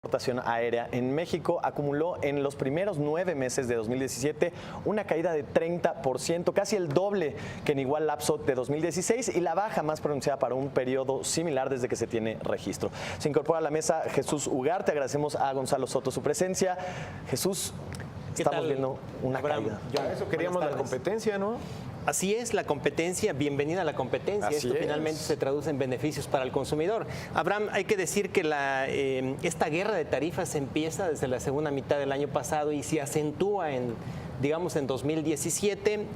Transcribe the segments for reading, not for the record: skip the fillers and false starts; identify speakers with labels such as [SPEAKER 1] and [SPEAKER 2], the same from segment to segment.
[SPEAKER 1] Transportación aérea en México acumuló en los primeros 9 meses de 2017 una caída de 30%, casi el doble que en igual lapso de 2016 y la baja más pronunciada para un periodo similar desde que se tiene registro. Se incorpora a la mesa Jesús Ugarte, agradecemos a Gonzalo Soto su presencia. Jesús, estamos viendo una caída.
[SPEAKER 2] A eso queríamos la competencia, ¿no?
[SPEAKER 3] Así es, la competencia, bienvenida a la competencia. Esto finalmente se traduce en beneficios para el consumidor. Abraham, hay que decir que esta guerra de tarifas empieza desde la segunda mitad del año pasado y se acentúa en 2017.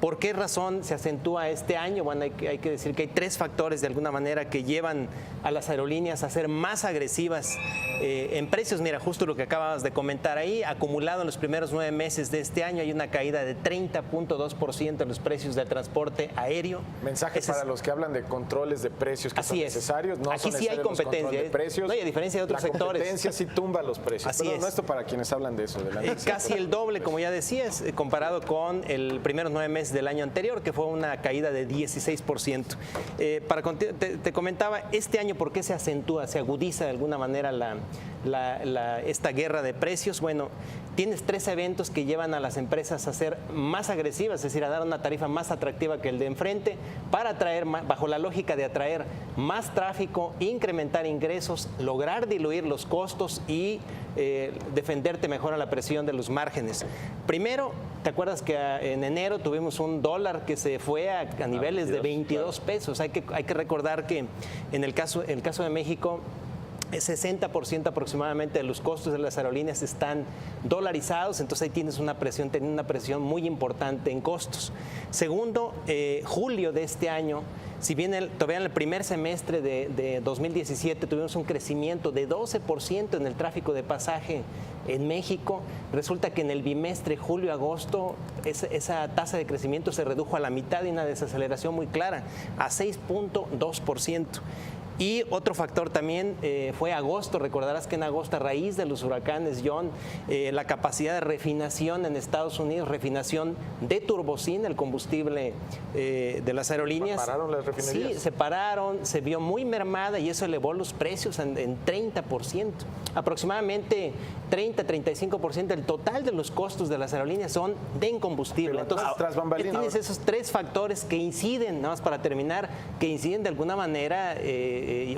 [SPEAKER 3] ¿Por qué razón se acentúa este año? Bueno, hay que decir que hay 3 factores de alguna manera que llevan a las aerolíneas a ser más agresivas en precios. Mira, justo lo que acababas de comentar ahí, acumulado en los primeros 9 meses de este año hay una caída de 30.2% en los precios del transporte aéreo.
[SPEAKER 2] Mensaje para los que hablan de controles de precios que son necesarios. No
[SPEAKER 3] aquí sí hay competencia.
[SPEAKER 2] De precios.
[SPEAKER 3] No, y a diferencia de otros sectores.
[SPEAKER 2] La competencia sí tumba los precios.
[SPEAKER 3] Así es.
[SPEAKER 2] No, esto para quienes hablan de eso.
[SPEAKER 3] Casi el doble, como ya decías, comparado con el primeros 9 meses del año anterior, que fue una caída de 16%. Te comentaba, este año, ¿por qué se acentúa, se agudiza de alguna manera esta guerra de precios? Bueno, tienes 3 eventos que llevan a las empresas a ser más agresivas, es decir, a dar una tarifa más atractiva que el de enfrente, para atraer, bajo la lógica de atraer más tráfico, incrementar ingresos, lograr diluir los costos y defenderte mejor a la presión de los márgenes. Primero, ¿te acuerdas que en enero tuvimos un dólar que se fue a niveles de 22 pesos? Hay que recordar que en el caso de México, el 60% aproximadamente de los costos de las aerolíneas están dolarizados, entonces ahí tienes una presión muy importante en costos. Segundo, julio de este año, si bien todavía en el primer semestre de 2017 tuvimos un crecimiento de 12% en el tráfico de pasaje en México, resulta que en el bimestre julio-agosto esa tasa de crecimiento se redujo a la mitad y una desaceleración muy clara, a 6.2%. Y otro factor también fue agosto. Recordarás que en agosto, a raíz de los huracanes John, la capacidad de refinación en Estados Unidos, refinación de turbocina, el combustible de las aerolíneas.
[SPEAKER 2] ¿Se pararon las refinerías?
[SPEAKER 3] Sí, se pararon, se vio muy mermada y eso elevó los precios en 30%. Aproximadamente 30-35% del total de los costos de las aerolíneas son de combustible. Entonces, tienes esos 3 factores que inciden, nada más para terminar, que inciden de alguna manera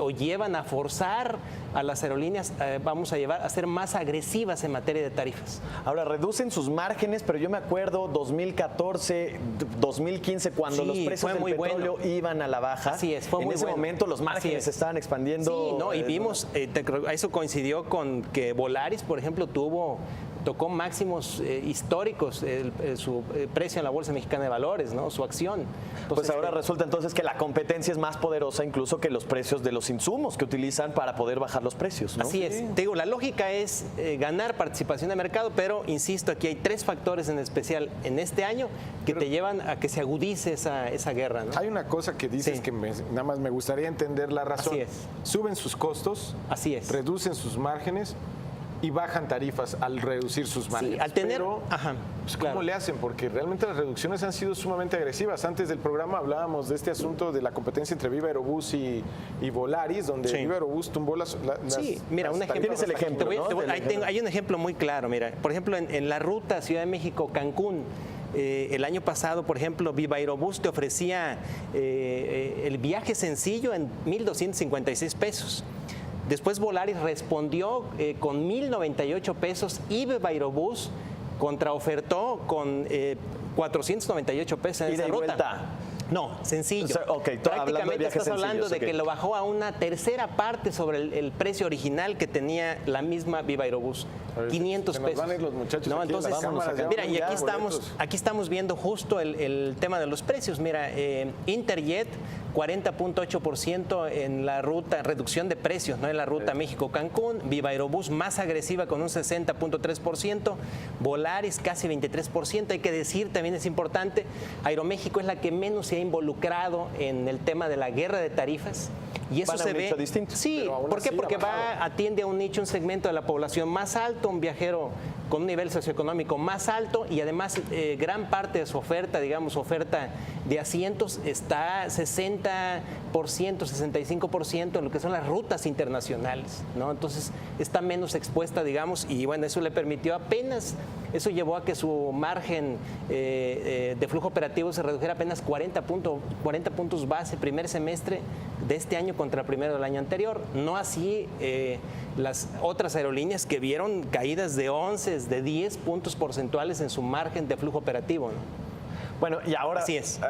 [SPEAKER 3] o llevan a forzar a las aerolíneas, a ser más agresivas en materia de tarifas.
[SPEAKER 1] Ahora, reducen sus márgenes, pero yo me acuerdo 2014, 2015, cuando los precios del petróleo iban a la baja.
[SPEAKER 3] Así es, fue muy bueno.
[SPEAKER 1] En ese momento los márgenes se estaban expandiendo.
[SPEAKER 3] Sí, no, y vimos, eso coincidió con que Volaris, por ejemplo, tocó máximos históricos su precio en la Bolsa Mexicana de Valores, ¿no? Su acción.
[SPEAKER 1] Entonces, pues ahora resulta entonces que la competencia es más poderosa incluso que los precios de los insumos que utilizan para poder bajar los precios, ¿no?
[SPEAKER 3] Así es. Te digo, la lógica es ganar participación de mercado, pero insisto, aquí hay 3 factores en especial en este año que te llevan a que se agudice esa guerra, ¿no?
[SPEAKER 2] Hay una cosa que dices que nada más me gustaría entender la razón.
[SPEAKER 3] Así es.
[SPEAKER 2] Suben sus costos,
[SPEAKER 3] así es,
[SPEAKER 2] reducen sus márgenes y bajan tarifas al reducir sus márgenes.
[SPEAKER 3] Sí, al tener,
[SPEAKER 2] pero, ¿cómo le hacen? Porque realmente las reducciones han sido sumamente agresivas. Antes del programa hablábamos de este asunto de la competencia entre Viva Aerobús y Volaris, donde Viva Aerobús tumbó las
[SPEAKER 3] mira, un ejemplo.
[SPEAKER 1] Tienes el ejemplo,
[SPEAKER 3] hay un ejemplo muy claro. Mira, por ejemplo, en la ruta Ciudad de México-Cancún, el año pasado, por ejemplo, Viva Aerobús te ofrecía el viaje sencillo en 1,256 pesos. Después Volaris respondió con 1,098 pesos y Viva Aerobús contraofertó con 498 pesos en esa ruta.
[SPEAKER 1] Vuelta.
[SPEAKER 3] No, sencillo.
[SPEAKER 1] O sea,
[SPEAKER 3] prácticamente estás hablando de que lo bajó a una tercera parte sobre el precio original que tenía la misma Viva Aerobús, 500 pesos.
[SPEAKER 2] Van a ir los muchachos,
[SPEAKER 3] no, entonces, mira, y aquí estamos viendo justo el tema de los precios. Mira, Interjet 40.8% en la ruta, reducción de precios, ¿no? En la ruta México-Cancún, Viva Aerobús más agresiva con un 60.3%, Volaris casi 23%. Hay que decir, también es importante, Aeroméxico es la que menos se ha involucrado en el tema de la guerra de tarifas. Y eso
[SPEAKER 1] Van a
[SPEAKER 3] se
[SPEAKER 1] un
[SPEAKER 3] ve.
[SPEAKER 1] nicho distinto.
[SPEAKER 3] Sí,
[SPEAKER 2] Pero aún
[SPEAKER 3] ¿por qué?
[SPEAKER 2] así
[SPEAKER 3] Porque
[SPEAKER 2] ha bajado.
[SPEAKER 3] atiende a un nicho, un segmento de la población más alto, un viajero con un nivel socioeconómico más alto y además gran parte de su oferta, digamos, oferta de asientos está 60%, 65% en lo que son las rutas internacionales, ¿no? Entonces está menos expuesta, digamos, y bueno, eso le permitió apenas, eso llevó a que su margen de flujo operativo se redujera apenas 40 puntos base primer semestre de este año contra el primero del año anterior. No así las otras aerolíneas que vieron caídas de 11, de 10 puntos porcentuales en su margen de flujo operativo, ¿no?
[SPEAKER 1] Bueno, y ahora
[SPEAKER 3] Así es.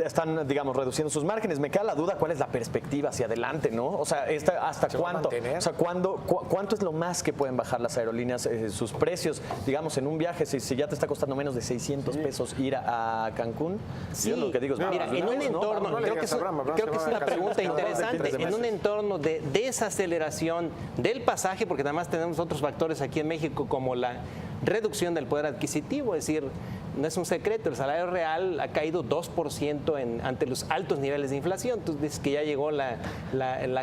[SPEAKER 1] están, digamos, reduciendo sus márgenes. Me queda la duda cuál es la perspectiva hacia adelante, ¿no? O sea, ¿hasta
[SPEAKER 2] ¿Se va a
[SPEAKER 1] cuánto?
[SPEAKER 2] mantener?
[SPEAKER 1] O sea, ¿cuánto es lo más que pueden bajar las aerolíneas sus precios? Digamos, en un viaje, si ya te está costando menos de 600 pesos ir a Cancún, yo lo que digo es,
[SPEAKER 3] Mira,
[SPEAKER 1] vamos,
[SPEAKER 3] en un
[SPEAKER 1] ¿no?
[SPEAKER 3] entorno,
[SPEAKER 2] no le
[SPEAKER 3] creo que
[SPEAKER 2] digas a Abraham, Abraham se
[SPEAKER 3] es
[SPEAKER 2] va de
[SPEAKER 3] una
[SPEAKER 2] vacaciones
[SPEAKER 3] pregunta
[SPEAKER 2] cada vez de
[SPEAKER 3] interesante.
[SPEAKER 2] fines de
[SPEAKER 3] En un
[SPEAKER 2] meses.
[SPEAKER 3] entorno de desaceleración del pasaje, porque además tenemos otros factores aquí en México como la reducción del poder adquisitivo, es decir, no es un secreto, el salario real ha caído 2% ante los altos niveles de inflación. Tú dices que ya llegó la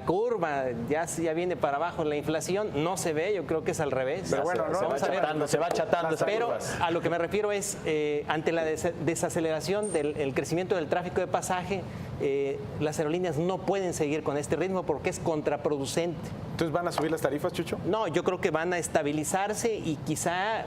[SPEAKER 3] curva, ya viene para abajo la inflación, no se ve, yo creo que es al revés.
[SPEAKER 2] Pero bueno, no,
[SPEAKER 3] Vamos a ver.
[SPEAKER 1] se va achatando esa
[SPEAKER 3] Pero
[SPEAKER 1] curva.
[SPEAKER 3] a lo que me refiero es, ante la desaceleración del crecimiento del tráfico de pasaje, las aerolíneas no pueden seguir con este ritmo porque es contraproducente.
[SPEAKER 2] Entonces, ¿van a subir las tarifas, Chucho?
[SPEAKER 3] No, yo creo que van a estabilizarse y quizá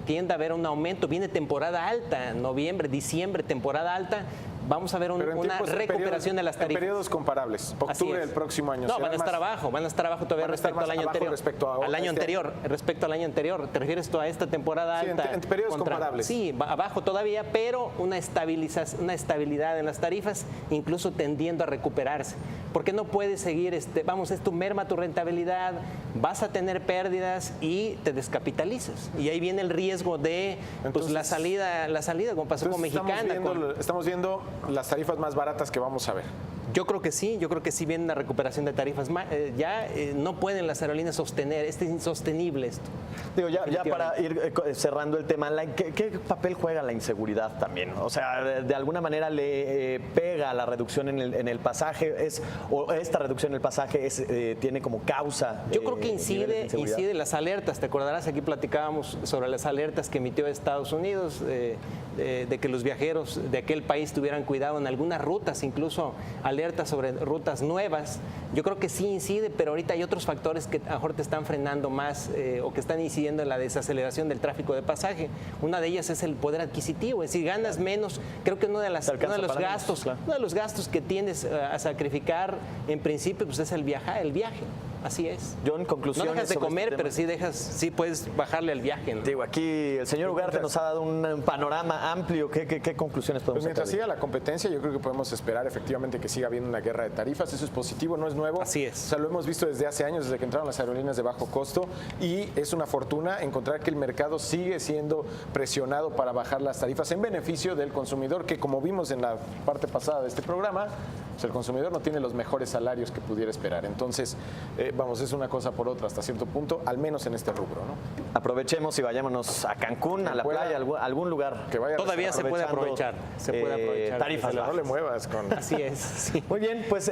[SPEAKER 3] tienda a haber un aumento. Viene temporada alta, noviembre, diciembre, temporada alta. Vamos a ver
[SPEAKER 2] Pero en
[SPEAKER 3] una
[SPEAKER 2] tiempos- en
[SPEAKER 3] recuperación
[SPEAKER 2] periodos-
[SPEAKER 3] de las
[SPEAKER 2] En
[SPEAKER 3] tarifas.
[SPEAKER 2] periodos comparables,
[SPEAKER 3] Así
[SPEAKER 2] octubre
[SPEAKER 3] es.
[SPEAKER 2] del próximo año.
[SPEAKER 3] No,
[SPEAKER 2] ¿será
[SPEAKER 3] van a estar
[SPEAKER 2] más-
[SPEAKER 3] abajo todavía
[SPEAKER 2] van a estar
[SPEAKER 3] respecto al
[SPEAKER 2] más
[SPEAKER 3] año
[SPEAKER 2] abajo
[SPEAKER 3] anterior.
[SPEAKER 2] respecto a
[SPEAKER 3] al año
[SPEAKER 2] este
[SPEAKER 3] anterior, respecto al año anterior. ¿Te refieres tú a esta temporada
[SPEAKER 2] Sí,
[SPEAKER 3] alta?
[SPEAKER 2] en periodos comparables.
[SPEAKER 3] Sí, abajo todavía, pero una estabilidad en las tarifas, incluso tendiendo a recuperarse. Porque no puedes seguir, esto merma tu rentabilidad, vas a tener pérdidas y te descapitalizas. Y ahí viene el riesgo de
[SPEAKER 2] Entonces-
[SPEAKER 3] la salida como pasó con
[SPEAKER 2] Entonces,
[SPEAKER 3] Mexicana.
[SPEAKER 2] estamos viendo las tarifas más baratas que vamos a ver.
[SPEAKER 3] Yo creo que sí viene una recuperación de tarifas. No pueden las aerolíneas sostener, es insostenible esto.
[SPEAKER 1] Digo, ya para ir cerrando el tema, ¿qué papel juega la inseguridad también? O sea, de alguna manera le pega a la reducción en el pasaje, o esta reducción en el pasaje tiene como causa.
[SPEAKER 3] Yo creo que
[SPEAKER 1] niveles de inseguridad.
[SPEAKER 3] incide las alertas. Te acordarás, aquí platicábamos sobre las alertas que emitió Estados Unidos, de que los viajeros de aquel país tuvieran cuidado en algunas rutas, incluso alertas sobre rutas nuevas. Yo creo que sí incide, pero ahorita hay otros factores que a lo mejor te están frenando más o que están incidiendo en la desaceleración del tráfico de pasaje. Una de ellas es el poder adquisitivo, es decir, ganas menos. Creo que uno de los gastos que tienes a sacrificar en principio pues es el viaje. Así es.
[SPEAKER 1] John,
[SPEAKER 3] No
[SPEAKER 1] conclusiones
[SPEAKER 3] dejas de
[SPEAKER 1] sobre
[SPEAKER 3] comer,
[SPEAKER 1] este
[SPEAKER 3] pero
[SPEAKER 1] tema.
[SPEAKER 3] sí puedes bajarle al viaje, ¿no?
[SPEAKER 1] Digo, aquí el señor Ugarte nos ha dado un panorama amplio. ¿Qué conclusiones
[SPEAKER 2] Pues
[SPEAKER 1] podemos
[SPEAKER 2] mientras
[SPEAKER 1] sacar?
[SPEAKER 2] siga la competencia, yo creo que podemos esperar efectivamente que siga habiendo una guerra de tarifas. Eso es positivo, no es nuevo.
[SPEAKER 3] Así es.
[SPEAKER 2] O sea, lo hemos visto desde hace años, desde que entraron las aerolíneas de bajo costo, y es una fortuna encontrar que el mercado sigue siendo presionado para bajar las tarifas en beneficio del consumidor, que como vimos en la parte pasada de este programa, pues el consumidor no tiene los mejores salarios que pudiera esperar. Entonces, es una cosa por otra hasta cierto punto, al menos en este rubro, ¿no?
[SPEAKER 1] Aprovechemos y vayámonos a Cancún, a la
[SPEAKER 2] pueda.
[SPEAKER 1] playa, algún lugar.
[SPEAKER 2] Que vaya
[SPEAKER 3] Todavía se puede
[SPEAKER 1] aprovechando,
[SPEAKER 3] aprovechar. Se puede aprovechar.
[SPEAKER 1] tarifas
[SPEAKER 2] no le
[SPEAKER 1] bajas.
[SPEAKER 2] muevas con...
[SPEAKER 3] Así es. Sí.
[SPEAKER 1] Muy bien, pues